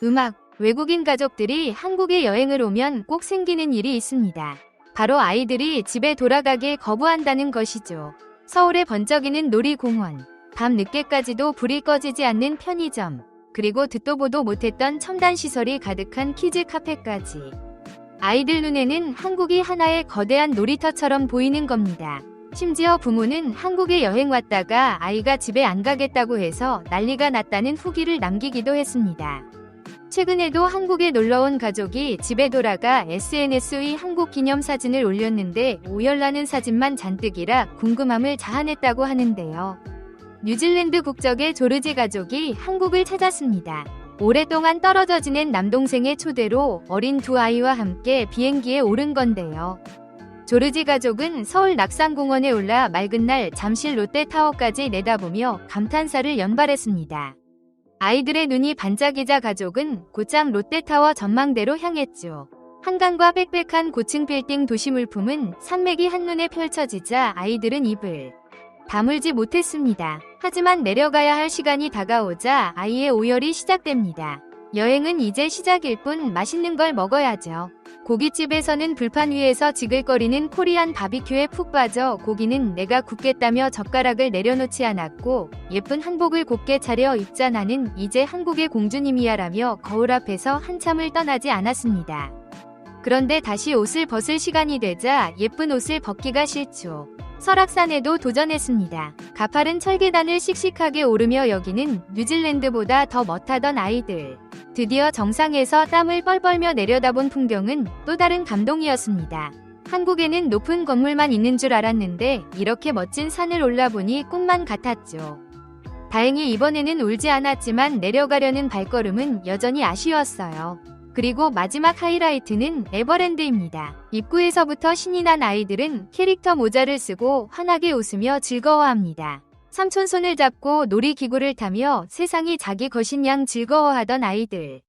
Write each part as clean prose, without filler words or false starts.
음악, 외국인 가족들이 한국에 여행을 오면 꼭 생기는 일이 있습니다. 바로 아이들이 집에 돌아가길 거부한다는 것이죠. 서울에 번쩍이는 놀이공원, 밤 늦게까지도 불이 꺼지지 않는 편의점, 그리고 듣도 보도 못했던 첨단 시설이 가득한 키즈 카페까지. 아이들 눈에는 한국이 하나의 거대한 놀이터처럼 보이는 겁니다. 심지어 부모는 한국에 여행 왔다가 아이가 집에 안 가겠다고 해서 난리가 났다는 후기를 남기기도 했습니다. 최근에도 한국에 놀러온 가족이 집에 돌아가 SNS의 한국 기념 사진을 올렸는데 오열나는 사진만 잔뜩이라 궁금함을 자아냈다고 하는데요. 뉴질랜드 국적의 조르지 가족이 한국을 찾았습니다. 오랫동안 떨어져 지낸 남동생의 초대로 어린 두 아이와 함께 비행기에 오른 건데요. 조르지 가족은 서울 낙산공원에 올라 맑은 날 잠실 롯데타워까지 내다보며 감탄사를 연발했습니다. 아이들의 눈이 반짝이자 가족은 곧장 롯데타워 전망대로 향했죠. 한강과 빽빽한 고층 빌딩 도시 물품은 산맥이 한눈에 펼쳐지자 아이들은 입을 다물지 못했습니다. 하지만 내려가야 할 시간이 다가오자 아이의 오열이 시작됩니다. 여행은 이제 시작일 뿐 맛있는 걸 먹어야죠. 고깃집에서는 불판 위에서 지글거리는 코리안 바비큐에 푹 빠져 고기는 내가 굽겠다며 젓가락을 내려놓지 않았고 예쁜 한복을 곱게 차려 입자 나는 이제 한국의 공주님이야라며 거울 앞에서 한참을 떠나지 않았습니다. 그런데 다시 옷을 벗을 시간이 되자 예쁜 옷을 벗기가 싫죠. 설악산에도 도전했습니다. 가파른 철계단을 씩씩하게 오르며 여기는 뉴질랜드보다 더 멋하던 아이들. 드디어 정상에서 땀을 뻘뻘며 내려다본 풍경은 또 다른 감동이었습니다. 한국에는 높은 건물만 있는 줄 알았는데 이렇게 멋진 산을 올라보니 꿈만 같았죠. 다행히 이번에는 울지 않았지만 내려가려는 발걸음은 여전히 아쉬웠어요. 그리고 마지막 하이라이트는 에버랜드입니다. 입구에서부터 신이 난 아이들은 캐릭터 모자를 쓰고 환하게 웃으며 즐거워합니다. 삼촌 손을 잡고 놀이기구를 타며 세상이 자기 것인 양 즐거워하던 아이들.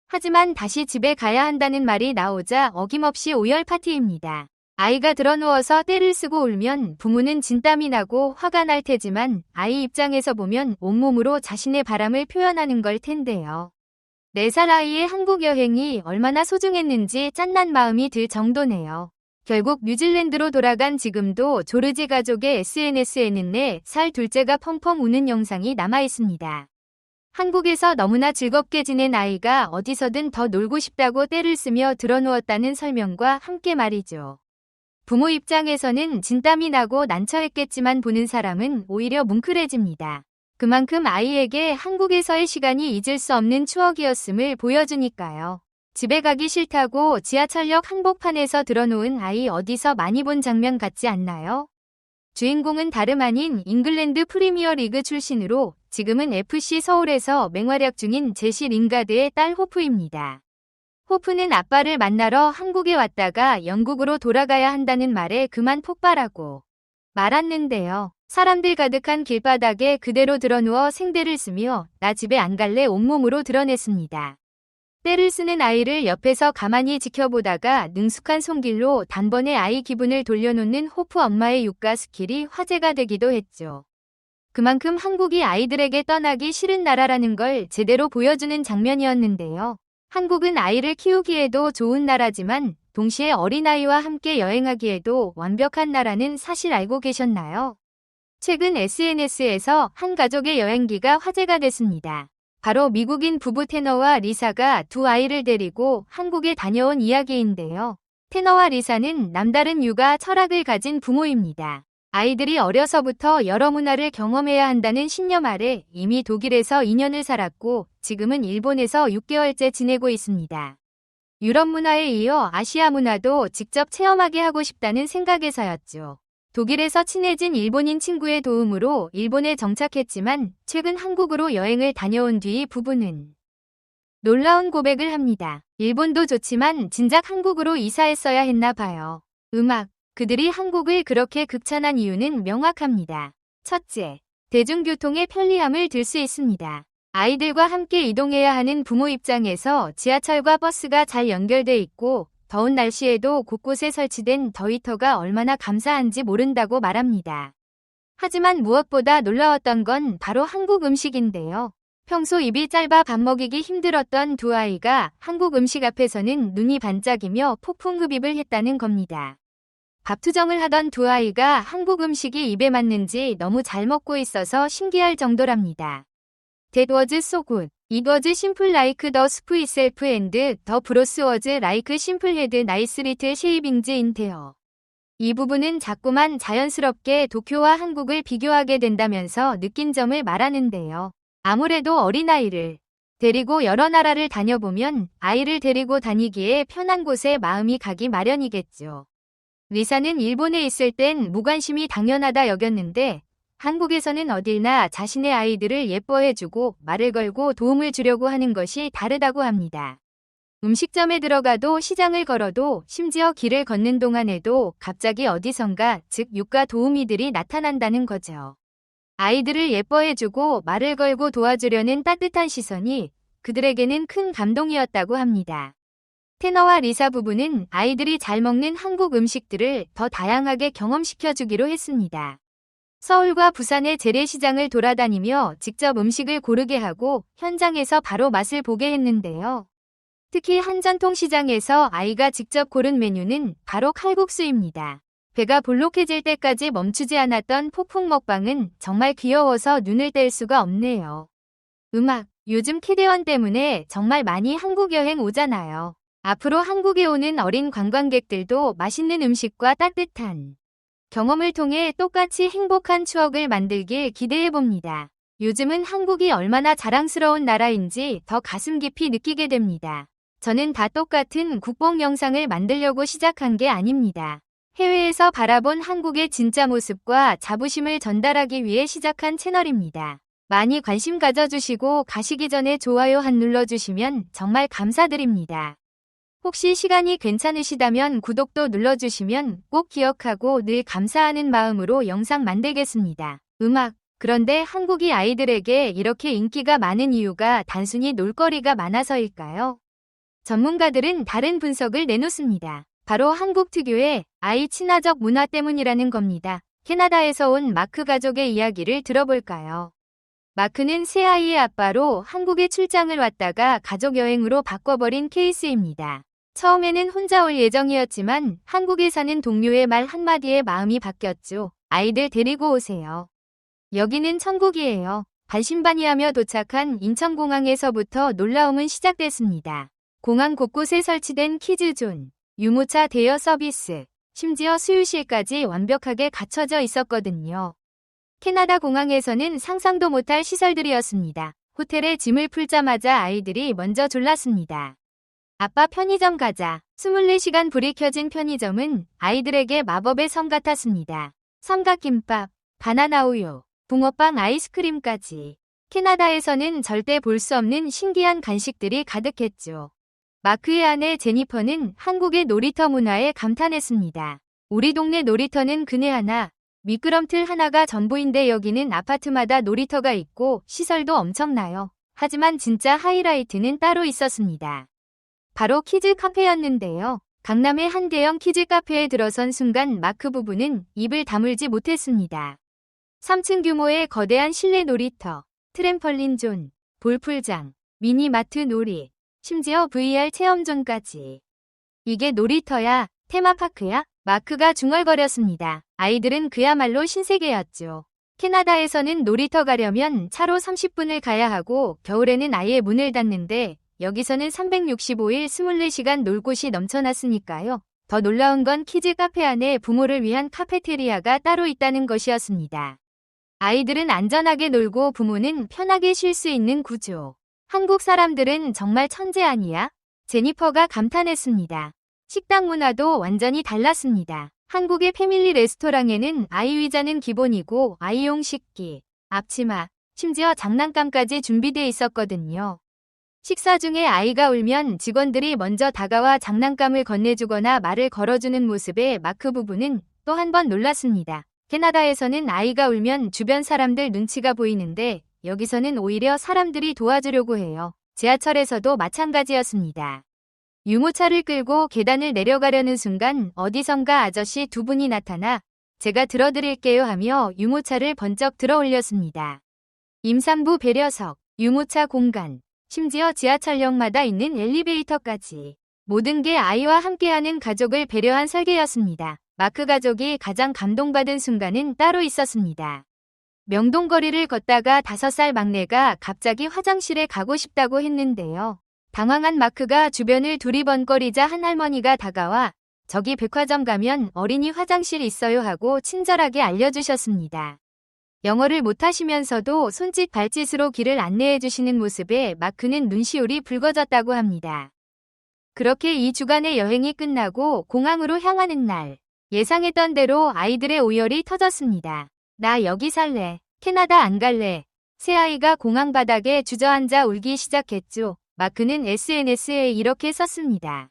하지만 다시 집에 가야 한다는 말이 나오자 어김없이 오열 파티입니다. 아이가 드러누워서 떼를 쓰고 울면 부모는 진땀이 나고 화가 날 테지만 아이 입장에서 보면 온몸으로 자신의 바람을 표현하는 걸 텐데요. 4살 아이의 한국 여행이 얼마나 소중했는지 짠난 마음이 들 정도네요. 결국 뉴질랜드로 돌아간 지금도 조르지 가족의 SNS에는 4살 둘째가 펑펑 우는 영상이 남아있습니다. 한국에서 너무나 즐겁게 지낸 아이가 어디서든 더 놀고 싶다고 떼를 쓰며 드러누웠다는 설명과 함께 말이죠. 부모 입장에서는 진땀이 나고 난처했겠지만 보는 사람은 오히려 뭉클해집니다. 그만큼 아이에게 한국에서의 시간이 잊을 수 없는 추억이었음을 보여주니까요. 집에 가기 싫다고 지하철역 한복판에서 드러놓은 아이 어디서 많이 본 장면 같지 않나요? 주인공은 다름 아닌 잉글랜드 프리미어리그 출신으로 지금은 FC 서울에서 맹활약 중인 제시 링가드의 딸 호프입니다. 호프는 아빠를 만나러 한국에 왔다가 영국으로 돌아가야 한다는 말에 그만 폭발하고 말았는데요. 사람들 가득한 길바닥에 그대로 드러누워 생떼를 쓰며 나 집에 안 갈래 온몸으로 드러냈습니다. 떼를 쓰는 아이를 옆에서 가만히 지켜보다가 능숙한 손길로 단번에 아이 기분을 돌려놓는 호프 엄마의 육가 스킬이 화제가 되기도 했죠. 그만큼 한국이 아이들에게 떠나기 싫은 나라라는 걸 제대로 보여주는 장면이었는데요. 한국은 아이를 키우기에도 좋은 나라지만 동시에 어린아이와 함께 여행하기에도 완벽한 나라는 사실 알고 계셨나요? 최근 SNS에서 한 가족의 여행기가 화제가 됐습니다. 바로 미국인 부부 테너와 리사가 두 아이를 데리고 한국에 다녀온 이야기인데요. 테너와 리사는 남다른 육아 철학을 가진 부모입니다. 아이들이 어려서부터 여러 문화를 경험해야 한다는 신념 아래 이미 독일에서 2년을 살았고 지금은 일본에서 6개월째 지내고 있습니다. 유럽 문화에 이어 아시아 문화도 직접 체험하게 하고 싶다는 생각에서였죠. 독일에서 친해진 일본인 친구의 도움으로 일본에 정착했지만 최근 한국으로 여행을 다녀온 뒤 부부는 놀라운 고백을 합니다. 일본도 좋지만 진작 한국으로 이사했어야 했나 봐요. 음악, 그들이 한국을 그렇게 극찬한 이유는 명확합니다. 첫째, 대중교통의 편리함을 들 수 있습니다. 아이들과 함께 이동해야 하는 부모 입장에서 지하철과 버스가 잘 연결돼 있고 더운 날씨에도 곳곳에 설치된 더히터가 얼마나 감사한지 모른다고 말합니다. 하지만 무엇보다 놀라웠던 건 바로 한국 음식인데요. 평소 입이 짧아 밥 먹이기 힘들었던 두 아이가 한국 음식 앞에서는 눈이 반짝이며 폭풍 흡입을 했다는 겁니다. 밥투정을 하던 두 아이가 한국 음식이 입에 맞는지 너무 잘 먹고 있어서 신기할 정도랍니다. That was so good. It was simple like the soup itself and the broth was like simple had nice little shavings in there. 이 부분은 자꾸만 자연스럽게 도쿄와 한국을 비교하게 된다면서 느낀 점을 말하는데요. 아무래도 어린아이를 데리고 여러 나라를 다녀보면 아이를 데리고 다니기에 편한 곳에 마음이 가기 마련이겠죠. 리사는 일본에 있을 땐 무관심이 당연하다 여겼는데 한국에서는 어딜나 자신의 아이들을 예뻐해주고 말을 걸고 도움을 주려고 하는 것이 다르다고 합니다. 음식점에 들어가도 시장을 걸어도 심지어 길을 걷는 동안에도 갑자기 어디선가 즉 육가 도우미들이 나타난다는 거죠. 아이들을 예뻐해주고 말을 걸고 도와주려는 따뜻한 시선이 그들에게는 큰 감동이었다고 합니다. 테너와 리사 부부는 아이들이 잘 먹는 한국 음식들을 더 다양하게 경험시켜주기로 했습니다. 서울과 부산의 재래시장을 돌아다니며 직접 음식을 고르게 하고 현장에서 바로 맛을 보게 했는데요. 특히 한 전통시장에서 아이가 직접 고른 메뉴는 바로 칼국수입니다. 배가 볼록해질 때까지 멈추지 않았던 폭풍 먹방은 정말 귀여워서 눈을 뗄 수가 없네요. 요즘 캐대원 때문에 정말 많이 한국 여행 오잖아요. 앞으로 한국에 오는 어린 관광객들도 맛있는 음식과 따뜻한 경험을 통해 똑같이 행복한 추억을 만들길 기대해봅니다. 요즘은 한국이 얼마나 자랑스러운 나라인지 더 가슴 깊이 느끼게 됩니다. 저는 다 똑같은 국뽕 영상을 만들려고 시작한 게 아닙니다. 해외에서 바라본 한국의 진짜 모습과 자부심을 전달하기 위해 시작한 채널입니다. 많이 관심 가져주시고 가시기 전에 좋아요 한 눌러주시면 정말 감사드립니다. 혹시 시간이 괜찮으시다면 구독도 눌러주시면 꼭 기억하고 늘 감사하는 마음으로 영상 만들겠습니다. 그런데 한국이 아이들에게 이렇게 인기가 많은 이유가 단순히 놀거리가 많아서일까요? 전문가들은 다른 분석을 내놓습니다. 바로 한국 특유의 아이 친화적 문화 때문이라는 겁니다. 캐나다에서 온 마크 가족의 이야기를 들어볼까요? 마크는 새 아이의 아빠로 한국에 출장을 왔다가 가족 여행으로 바꿔버린 케이스입니다. 처음에는 혼자 올 예정이었지만 한국에 사는 동료의 말 한마디에 마음이 바뀌었죠. 아이들 데리고 오세요. 여기는 천국이에요. 반신반의하며 도착한 인천공항에서부터 놀라움은 시작됐습니다. 공항 곳곳에 설치된 키즈존, 유모차 대여 서비스, 심지어 수유실까지 완벽하게 갖춰져 있었거든요. 캐나다 공항에서는 상상도 못할 시설들이었습니다. 호텔에 짐을 풀자마자 아이들이 먼저 졸랐습니다. 아빠 편의점 가자. 24시간 불이 켜진 편의점은 아이들에게 마법의 섬 같았습니다. 삼각김밥, 바나나 우유, 붕어빵 아이스크림까지. 캐나다에서는 절대 볼 수 없는 신기한 간식들이 가득했죠. 마크의 아내 제니퍼는 한국의 놀이터 문화에 감탄했습니다. 우리 동네 놀이터는 그네 하나, 미끄럼틀 하나가 전부인데 여기는 아파트마다 놀이터가 있고 시설도 엄청나요. 하지만 진짜 하이라이트는 따로 있었습니다. 바로 키즈 카페였는데요. 강남의 한 대형 키즈 카페에 들어선 순간 마크 부부는 입을 다물지 못했습니다. 3층 규모의 거대한 실내 놀이터, 트램펄린 존, 볼풀장, 미니마트 놀이, 심지어 VR 체험존까지. 이게 놀이터야? 테마파크야? 마크가 중얼거렸습니다. 아이들은 그야말로 신세계였죠. 캐나다에서는 놀이터 가려면 차로 30분을 가야 하고 겨울에는 아예 문을 닫는데 여기서는 365일 24시간 놀 곳이 넘쳐났으니까요. 더 놀라운 건 키즈 카페 안에 부모를 위한 카페테리아가 따로 있다는 것이었습니다. 아이들은 안전하게 놀고 부모는 편하게 쉴 수 있는 구조. 한국 사람들은 정말 천재 아니야? 제니퍼가 감탄했습니다. 식당 문화도 완전히 달랐습니다. 한국의 패밀리 레스토랑에는 아이 의자는 기본이고 아이용 식기, 앞치마, 심지어 장난감까지 준비돼 있었거든요. 식사 중에 아이가 울면 직원들이 먼저 다가와 장난감을 건네주거나 말을 걸어주는 모습에 마크 부부는 또 한 번 놀랐습니다. 캐나다에서는 아이가 울면 주변 사람들 눈치가 보이는데 여기서는 오히려 사람들이 도와주려고 해요. 지하철에서도 마찬가지였습니다. 유모차를 끌고 계단을 내려가려는 순간 어디선가 아저씨 두 분이 나타나 제가 들어드릴게요 하며 유모차를 번쩍 들어 올렸습니다. 임산부 배려석, 유모차 공간, 심지어 지하철역마다 있는 엘리베이터까지. 모든 게 아이와 함께하는 가족을 배려한 설계였습니다. 마크 가족이 가장 감동받은 순간은 따로 있었습니다. 명동거리를 걷다가 5살 막내가 갑자기 화장실에 가고 싶다고 했는데요. 당황한 마크가 주변을 두리번거리자 한 할머니가 다가와 저기 백화점 가면 어린이 화장실 있어요 하고 친절하게 알려주셨습니다. 영어를 못하시면서도 손짓 발짓으로 길을 안내해 주시는 모습에 마크는 눈시울이 붉어졌다고 합니다. 그렇게 2주간의 여행이 끝나고 공항으로 향하는 날, 예상했던 대로 아이들의 오열이 터졌습니다. 나 여기 살래. 캐나다 안 갈래. 새아이가 공항 바닥에 주저앉아 울기 시작했죠. 마크는 SNS에 이렇게 썼습니다.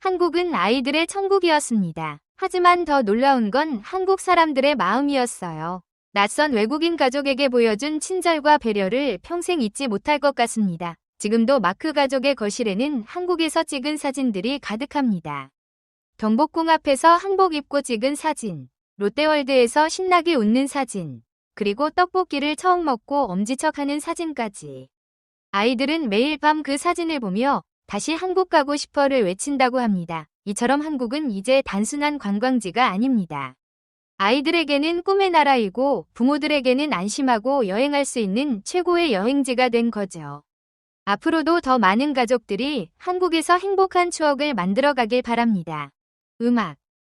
한국은 아이들의 천국이었습니다. 하지만 더 놀라운 건 한국 사람들의 마음이었어요. 낯선 외국인 가족에게 보여준 친절과 배려를 평생 잊지 못할 것 같습니다. 지금도 마크 가족의 거실에는 한국에서 찍은 사진들이 가득합니다. 경복궁 앞에서 한복 입고 찍은 사진, 롯데월드에서 신나게 웃는 사진, 그리고 떡볶이를 처음 먹고 엄지척하는 사진까지. 아이들은 매일 밤 그 사진을 보며 다시 한국 가고 싶어를 외친다고 합니다. 이처럼 한국은 이제 단순한 관광지가 아닙니다. 아이들에게는 꿈의 나라이고 부모들에게는 안심하고 여행할 수 있는 최고의 여행지가 된 거죠. 앞으로도 더 많은 가족들이 한국에서 행복한 추억을 만들어가길 바랍니다. 음악